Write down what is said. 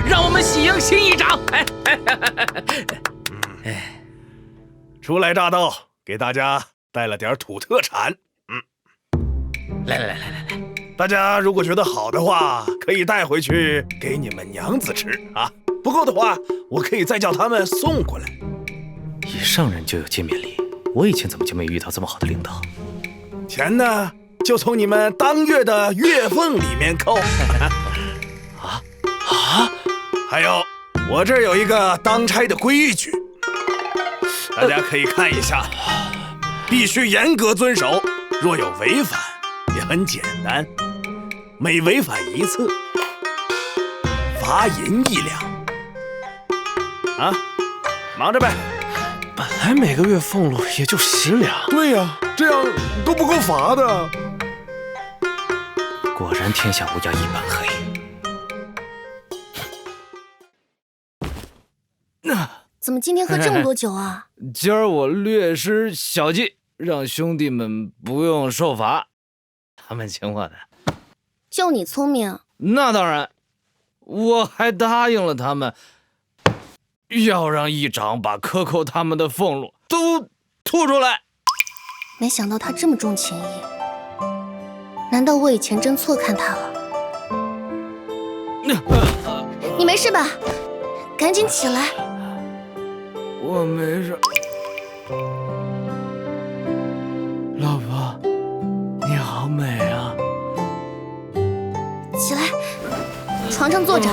让我们喜迎新议长。初来乍到，给大家带了点土特产。来，大家如果觉得好的话，可以带回去给你们娘子吃啊。不够的话，我可以再叫他们送过来。一上任就有见面礼，我以前怎么就没遇到这么好的领导？钱呢，就从你们当月的月俸里面扣。还有，我这儿有一个当差的规矩，大家可以看一下，必须严格遵守。若有违反，也很简单，每违反一次，罚银1两。啊，忙着呗。本来每个月俸禄也就10两。对呀，这样都不够罚的。果然天下乌鸦一般黑。怎么今天喝这么多酒啊？今儿我略施小计，让兄弟们不用受罚，他们请我的。就你聪明。那当然，我还答应了他们，要让议长把克扣他们的俸禄都吐出来。没想到他这么重情义，难道我以前真错看他了？你没事吧？赶紧起来。我没事。老婆，你好美啊！起来，床上坐着。